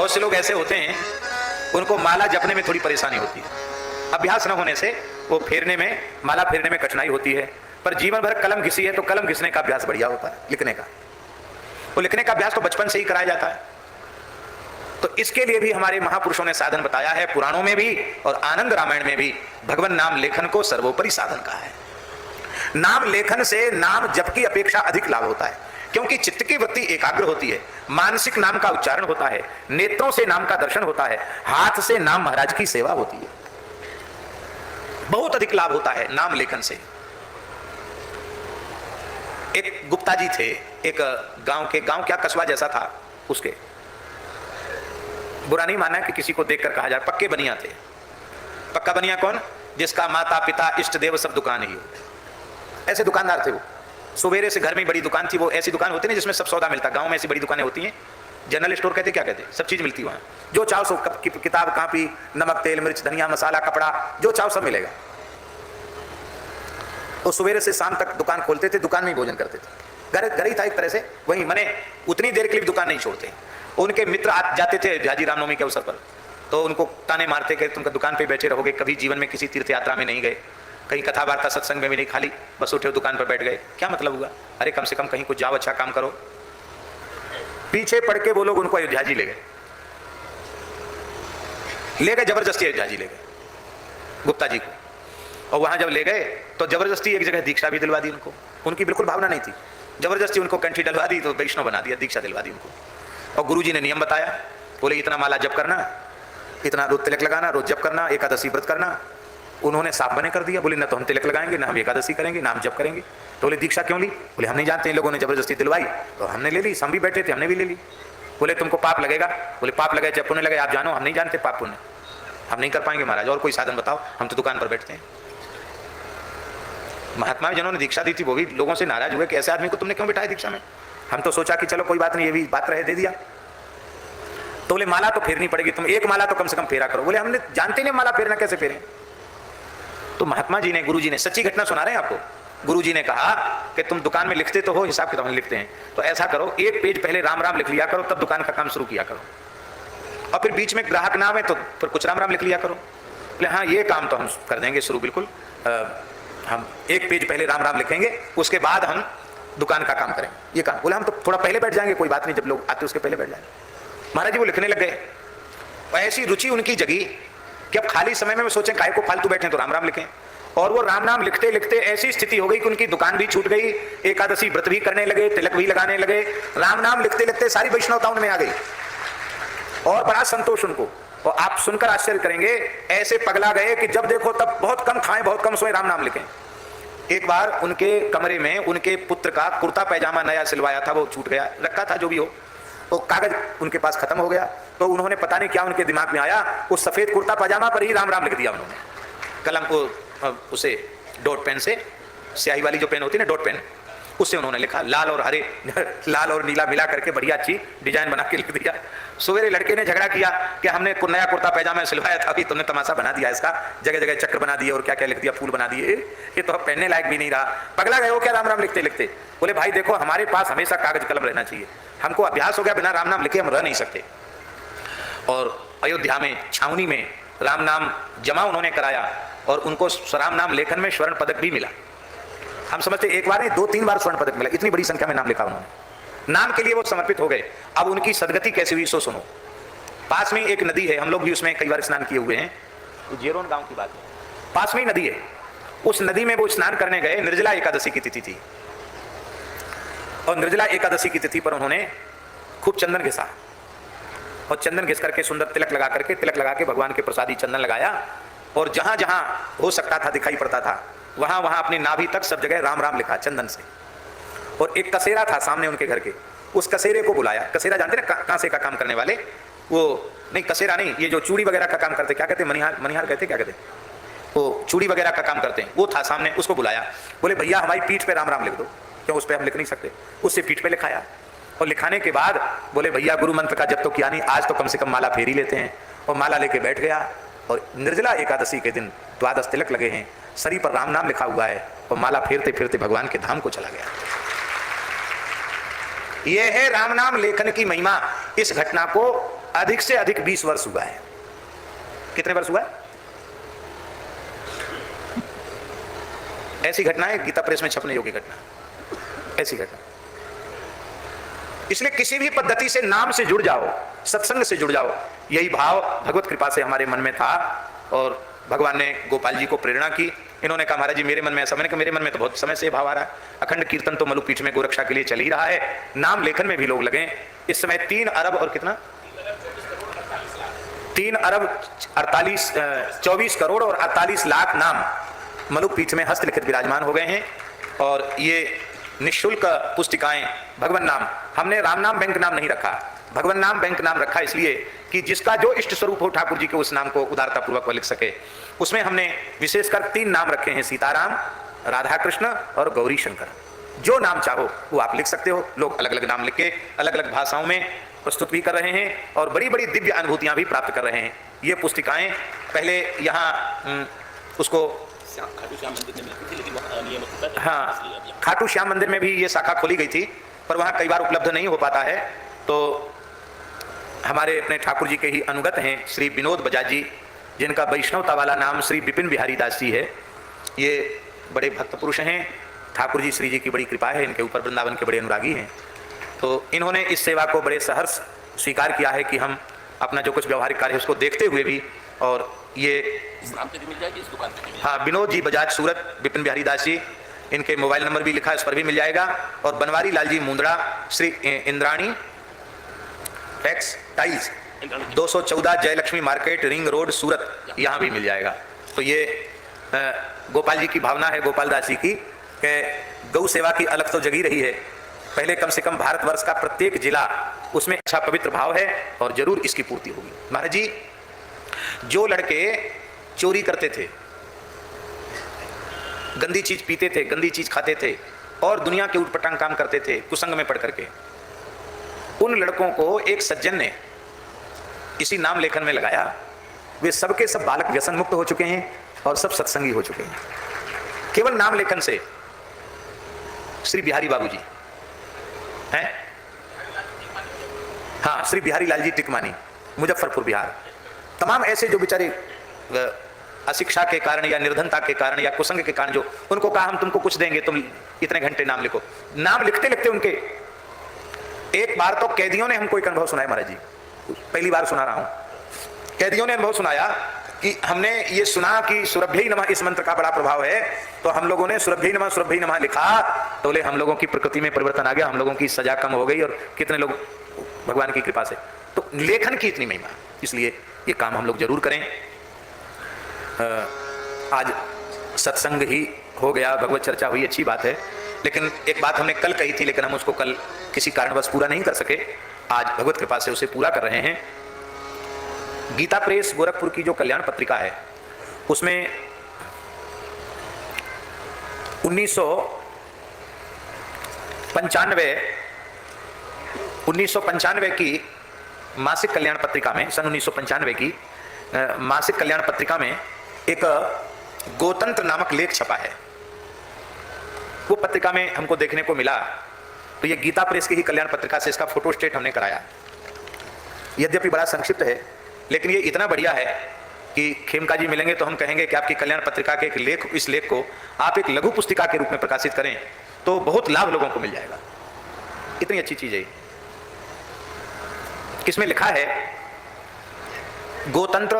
बहुत से लोग ऐसे होते हैं, उनको माला जपने में थोड़ी परेशानी होती है, अभ्यास न होने से वो फेरने में, माला फेरने में कठिनाई होती है। पर जीवन भर कलम घिसी है तो कलम घिसने का अभ्यास बढ़िया होता है, लिखने का। वो लिखने का अभ्यास तो बचपन से ही कराया जाता है। तो इसके लिए भी हमारे महापुरुषों ने साधन बताया है, पुराणों में भी और आनंद रामायण में भी भगवान नाम लेखन को सर्वोपरि साधन कहा है। नाम लेखन से नाम जप की अपेक्षा अधिक लाभ होता है, क्योंकि चित्त की वृत्ति एकाग्र होती है, मानसिक नाम का उच्चारण होता है, नेत्रों से नाम का दर्शन होता है, हाथ से नाम महाराज की सेवा होती है। बहुत अधिक लाभ होता है नाम लेखन से। एक गुप्ता जी थे, एक गांव क्या कस्बा जैसा था, उसके बुरा नहीं माना कि किसी को देखकर कहा जाए, पक्के बनिया थे। पक्का बनिया कौन? जिसका माता पिता इष्ट देव सब दुकान ही हो, ऐसे दुकानदार थे वो। सवेरे से घर में बड़ी दुकान थी, वो ऐसी दुकान होती है जिसमें सब सौदा मिलता। गांव में ऐसी बड़ी दुकानें होती हैं, जनरल स्टोर कहते, क्या कहते, सब चीज मिलती वहां। जो चाहो सो, किताब कापी, नमक तेल मिर्च धनिया मसाला कपड़ा, जो चाहो सब मिलेगा। तो सवेरे से शाम तक दुकान खोलते थे, दुकान में ही भोजन करते थे। घर ही था एक तरह से, वही मने उतनी देर के लिए दुकान नहीं छोड़ते। उनके मित्र जाते थे झाजी रामनवमी के अवसर पर, तो उनको ताने मारते कि तुम दुकान पे बैठे रहोगे, कभी जीवन में किसी तीर्थ यात्रा में नहीं गए, कहीं कथा वार्ता सत्संग में भी नहीं, खाली बस उठे दुकान पर बैठ गए, क्या मतलब हुआ? अरे कम से कम कहीं कुछ जाओ, अच्छा काम करो। पीछे पड़ के वो लोग उनको अयोध्या जी ले गए, जबरदस्ती अयोध्या जी ले गए गुप्ता जी को। और वहां जब ले गए तो जबरदस्ती एक जगह दीक्षा भी दिलवा दी उनको। उनकी बिल्कुल भावना नहीं थी, जबरदस्ती उनको कंठी डलवा दी, तो वैष्णव बना दिया, दीक्षा दिलवा दी उनको। और गुरुजी ने नियम बताया, बोले इतना माला जप करना, इतना रोज तिलक लगाना, रोज जप करना, एकादशी व्रत करना। उन्होंने साफ बने कर दिया, बोले ना तो हम तिलक लगाएंगे, ना हम एकादशी करेंगे, ना हम जप करेंगे। तो बोले दीक्षा क्यों ली? बोले हम नहीं जानते, इन लोगों ने जबरदस्ती दिलवाई तो हमने ले ली, हम भी बैठे थे, हमने भी ले ली। बोले तुमको पाप लगेगा? बोले पाप लगे चाहे पुण्य लगे, आप जानो, हम नहीं जानते पाप पुण्य, हम नहीं कर पाएंगे महाराज, और कोई साधन बताओ, हम तो दुकान पर बैठते हैं। महात्मा जिन्होंने दीक्षा दी थी वो भी लोगों से नाराज हुए कि ऐसे आदमी को तुमने क्यों बिठाया दीक्षा में? हम तो सोचा कि चलो कोई बात नहीं, ये भी बात रहे, दे दिया। तो बोले माला तो फेरनी पड़ेगी, तुम एक माला तो कम से कम फेरा करो। बोले हमने जानते नहीं माला फेरना कैसे फेरे। तो महात्मा जी ने, गुरु जी ने, सच्ची घटना सुना रहे हैं आपको, गुरु जी ने कहा कि तुम दुकान में लिखते तो हो, हिसाब किताब में लिखते हैं, तो ऐसा करो एक पेज पहले राम राम लिख लिया करो, तब दुकान का काम शुरू किया करो। और फिर बीच में ग्राहक ना आवे तो फिर कुछ राम राम लिख लिया करो। बोले हाँ ये काम तो हम कर देंगे शुरू, बिल्कुल, हम एक पेज पहले राम राम लिखेंगे, उसके बाद हम दुकान का काम करेंगे, ये काम। बोले हम तो थोड़ा पहले बैठ जाएंगे, कोई बात नहीं, जब लोग आते उसके पहले बैठ जाएंगे। महाराज जी वो लिखने लग गए, और ऐसी रुचि उनकी जगी कि अब खाली समय में सोचें काहे को फालतू बैठे तो राम राम लिखें। और वो राम नाम लिखते लिखते ऐसी स्थिति हो गई कि उनकी दुकान भी छूट गई, एकादशी व्रत भी करने लगे, तिलक भी लगाने लगे, राम नाम लिखते लिखते सारी वैष्णवता उनमें आ गई, और बड़ा संतोष उनको। और आप सुनकर आश्चर्य करेंगे, ऐसे पगला गए कि जब देखो तब बहुत कम खाएं, बहुत कम सोए, राम नाम लिखें। एक बार उनके कमरे में उनके पुत्र का कुर्ता पैजामा नया सिलवाया था, वो छूट गया, रखा था जो भी हो, तो कागज उनके पास खत्म हो गया। तो उन्होंने पता नहीं क्या उनके दिमाग में आया, उस सफेद कुर्ता पैजामा पर ही राम राम लिख दिया उन्होंने, कलम को उसे डॉट पेन से, स्याही वाली जो पेन होती है ना डॉट पेन, उससे उन्होंने लिखा, लाल और हरे लाल और नीला मिला करके बढ़िया अच्छी डिजाइन बना के लिख दिया। सवेरे लड़के ने झगड़ा किया कि हमने नया कुर्ता पैजामा सिलवाया था, अभी तुमने तमाशा बना दिया इसका, जगह जगह चक्र बना दिए और क्या क्या लिख दिया, फूल बना दिए, ये तो पहनने लायक भी नहीं रहा। पगला गए हो क्या राम राम लिखते लिखते? बोले भाई देखो हमारे पास हमेशा कागज कलम रहना चाहिए, हमको अभ्यास हो गया बिना राम नाम लिखे हम रह नहीं सकते। और अयोध्या में छावनी में राम नाम जमा उन्होंने कराया, और उनको राम नाम लेखन में स्वर्ण पदक भी मिला। हम समझते एक बार नहीं 2-3 बार स्वर्ण पदक मिला, इतनी बड़ी संख्या में नाम लिखा उन्होंने, नाम के लिए वो समर्पित हो गए। अब उनकी सदगति कैसी हुई सो सुनो। पास में एक नदी है, हम लोग भी उसमें कई बार स्नान किए हुए हैं, जेरोन गांव की बात है, पास में ही नदी है। उस नदी में वो स्नान करने गए, निर्जला एकादशी की तिथि थी, और निर्जला एकादशी की तिथि पर उन्होंने खूब चंदन घिसा, और चंदन घिस करके सुंदर तिलक लगा के भगवान के प्रसादी चंदन लगाया, और जहां जहां हो सकता था दिखाई पड़ता था वहां वहां अपनी नाभि तक सब जगह राम राम लिखा चंदन से। और एक कसेरा था सामने उनके घर के, उस कसेरे को बुलाया। कसेरा जानते ना, कांसे का काम करने वाले, वो नहीं कसेरा नहीं, ये जो चूड़ी वगैरह का काम करते, क्या कहते, मनिहार कहते, क्या कहते, वो चूड़ी वगैरह का काम करते हैं, वो था सामने, उसको बुलाया। बोले भैया हमारी पीठ पे राम राम लिख दो, क्यों उस पर हम लिख नहीं सकते। उससे पीठ पे लिखाया, और लिखाने के बाद बोले भैया गुरु मंत्र का जब तो किया नहीं, आज तो कम से कम माला फेरी लेते हैं। और माला लेके बैठ गया, और निर्जला एकादशी के दिन 12 तिलक लगे हैं, शरीर पर राम नाम लिखा हुआ है, और माला फेरते फिरते भगवान के धाम को चला गया। यह है राम नाम लेखन की महिमा। इस घटना को अधिक से अधिक 20 वर्ष हुआ है। कितने वर्ष हुआ है? ऐसी घटना है गीता प्रेस में छपने योग्य घटना, ऐसी घटना। इसलिए किसी भी पद्धति से नाम से जुड़ जाओ, सत्संग से जुड़ जाओ। यही भाव भगवत कृपा से हमारे मन में था और भगवान ने गोपाल जी को प्रेरणा की। इन्होंने कहा महाराज जी मेरे मन में ऐसा, मैंने कहा मेरे मन में तो बहुत समय से भाव आ रहा है। अखंड कीर्तन तो मलुपीठ में गोरक्षा के लिए चल ही रहा है, नाम लेखन में भी लोग लगे। इस समय 3 अरब और कितना 3 अरब 24 करोड़ और 48 लाख नाम मलुपीठ में हस्तलिखित विराजमान हो गए हैं। और ये निःशुल्क पुस्तिकाएं भगवान नाम, हमने राम नाम बैंक नाम नहीं रखा, भगवान नाम बैंक नाम रखा इसलिए कि जिसका जो इष्ट स्वरूप हो ठाकुर जी के उस नाम को उदारता पूर्वक लिख सके। उसमें हमने विशेषकर 3 नाम रखे हैं, सीताराम, राधा कृष्ण और गौरी शंकर। जो नाम चाहो वो आप लिख सकते हो। लोग अलग अलग नाम लिख के अलग अलग भाषाओं में प्रस्तुत भी कर रहे हैं और बड़ी बड़ी दिव्य अनुभूतियां भी प्राप्त कर रहे हैं। ये पुस्तिकाएं पहले यहाँ उसको हाँ खाटू श्याम मंदिर में भी ये शाखा खोली गई थी, पर वहाँ कई बार उपलब्ध नहीं हो पाता है। तो हमारे अपने ठाकुर जी के ही अनुगत हैं श्री विनोद बजाज जी, जिनका वैष्णवता वाला नाम श्री विपिन बिहारी दास जी है। ये बड़े भक्त पुरुष हैं, ठाकुर जी श्री जी की बड़ी कृपा है इनके ऊपर, वृंदावन के बड़े अनुरागी हैं। तो इन्होंने इस सेवा को बड़े सहर्ष स्वीकार किया है कि हम अपना जो कुछ व्यवहारिक कार्य है उसको देखते हुए भी। और ये मिल जाएगी इस दुकान पे? हाँ, विनोद जी बजाज सूरत, विपिन बिहारी दास जी, इनके मोबाइल नंबर भी लिखा है, इस पर भी मिल जाएगा। और Banwari Lal ji Mundra, Shri Indrani textiles 214 Jayalakshmi market ring road Surat, यहाँ भी मिल जाएगा। तो ये गोपाल जी की भावना है, गोपाल दास जी की, कि गौ सेवा की अलग तो जगी रही है। पहले कम से कम भारतवर्ष का प्रत्येक जिला उसमें अच्छा पवित्र भाव है और जरूर इसकी पूर्ति होगी। महाराज जी, जो लड़के चोरी करते थे, गंदी चीज पीते थे, गंदी चीज खाते थे और दुनिया के उटपटांग काम करते थे कुसंग में पड़ करके, उन लड़कों को एक सज्जन ने इसी नाम लेखन में लगाया। वे सबके सब बालक व्यसन मुक्त हो चुके हैं और सब सत्संगी हो चुके हैं केवल नाम लेखन से। श्री बिहारी बाबू जी हैं, हाँ, श्री बिहारी लाल जी टिकमानी, मुजफ्फरपुर बिहार। तमाम ऐसे जो बेचारे अशिक्षा के कारण या निर्धनता के कारण या कुसंग के कारण, जो उनको कहा हम तुमको कुछ देंगे, तुम इतने घंटे नाम लिखो। नाम लिखते लिखते उनके एक बार तो कैदियों ने हमको एक अनुभव सुनाया महाराज जी, पहली बार सुना रहा हूं। कैदियों ने अनुभव सुनाया कि हमने ये सुना कि सुरभ्यै नमः इस मंत्र का बड़ा प्रभाव है, तो हम लोगों ने सुरभ्यै नमः लिखा, तो बोले हम लोगों की प्रकृति में परिवर्तन आ गया, हम लोगों की सजा कम हो गई और कितने लोग भगवान की कृपा से। तो लेखन की इतनी महिमा, इसलिए ये काम हम लोग जरूर करें। आज सत्संग ही हो गया, भगवत चर्चा हुई, अच्छी बात है। लेकिन एक बात हमने कल कही थी, लेकिन हम उसको कल किसी कारणवश पूरा नहीं कर सके, आज भगवत कृपा से उसे पूरा कर रहे हैं। गीता प्रेस गोरखपुर की जो कल्याण पत्रिका है, उसमें 1995 की मासिक कल्याण पत्रिका में, सन 1995 की मासिक कल्याण पत्रिका में एक गोतंत्र नामक लेख छपा है। वो पत्रिका में हमको देखने को मिला, तो ये गीता प्रेस की ही कल्याण पत्रिका से इसका फोटो स्टेट हमने कराया। यद्यपि बड़ा संक्षिप्त है, लेकिन ये इतना बढ़िया है कि खेमका जी मिलेंगे तो हम कहेंगे कि आपकी कल्याण पत्रिका के एक लेख, इस लेख को आप एक लघु पुस्तिका के रूप में प्रकाशित करें तो बहुत लाभ लोगों को मिल जाएगा। इतनी अच्छी चीज है। इसमें लिखा है, गोतंत्र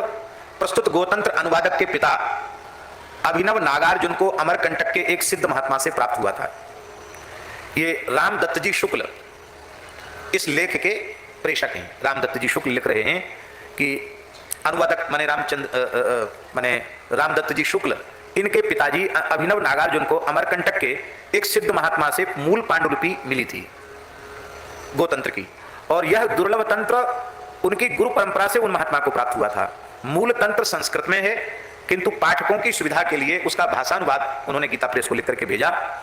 प्रस्तुत गोतंत्र अनुवादक के पिता अभिनव नागार्जुन को अमरकंटक के एक सिद्ध महात्मा से प्राप्त हुआ था। ये रामदत्त जी शुक्ल इस लेख के प्रेषक हैं। रामदत्त जी शुक्ल लिख रहे हैं कि अनुवादक माने रामदत्त जी शुक्ल, इनके पिताजी अभिनव नागार्जुन को अमरकंटक के एक सिद्ध महात्मा से मूल पांडुलिपि मिली थी गोतंत्र की, और यह दुर्लभ तंत्र उनकी गुरु परंपरा से उन महात्मा को प्राप्त हुआ था। मूल तंत्र संस्कृत में है, किंतु पाठकों की सुविधा के लिए उसका भाषानुवाद उन्होंने गीता प्रेस को लिख करके भेजा।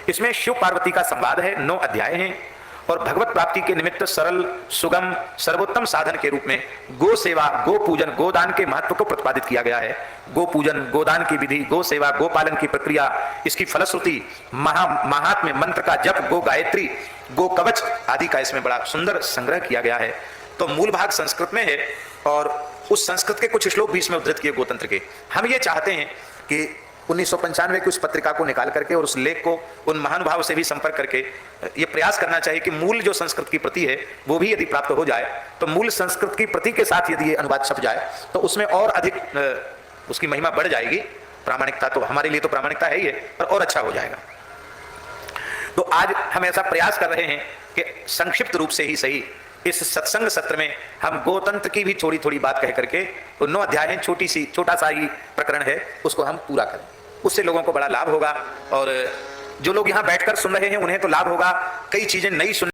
इसमें शिव पार्वती का संवाद है, 9 अध्याय हैं, और भगवत प्राप्ति के निमित्त सरल, सुगम, सर्वोत्तम साधन के रूप में गो सेवा, गो पूजन, गोदान के महत्व को प्रतिपादित किया गया है। गो पूजन, गोदान की विधि, गो सेवा, गो पालन की प्रक्रिया, इसकी फलश्रुति, महात्म्य, मंत्र का जप, गो गायत्री, गो कवच आदि का इसमें बड़ा सुंदर संग्रह किया गया है। तो मूल भाग संस्कृत में है और उस संस्कृत के कुछ श्लोक भी इसमें उद्धृत किए गोतंत्र के। हम ये चाहते हैं कि 1995 की उस पत्रिका को निकाल करके और उस लेख को उन महानुभाव से भी संपर्क करके ये प्रयास करना चाहिए कि मूल जो संस्कृत की प्रति है वो भी यदि प्राप्त हो जाए तो मूल संस्कृत की प्रति के साथ यदि ये अनुवाद छप जाए तो उसमें और अधिक उसकी महिमा बढ़ जाएगी। प्रामाणिकता तो हमारे लिए तो प्रामाणिकता है ही है, पर और अच्छा हो जाएगा। तो आज हम ऐसा प्रयास कर रहे हैं कि संक्षिप्त रूप से ही सही इस सत्संग सत्र में हम गोतंत्र की भी थोड़ी थोड़ी बात कह करके, तो 9 अध्याय हैं, छोटा सा ही प्रकरण है, उसको हम पूरा करें। उससे लोगों को बड़ा लाभ होगा और जो लोग यहाँ बैठकर सुन रहे हैं उन्हें तो लाभ होगा, कई चीजें नई सुन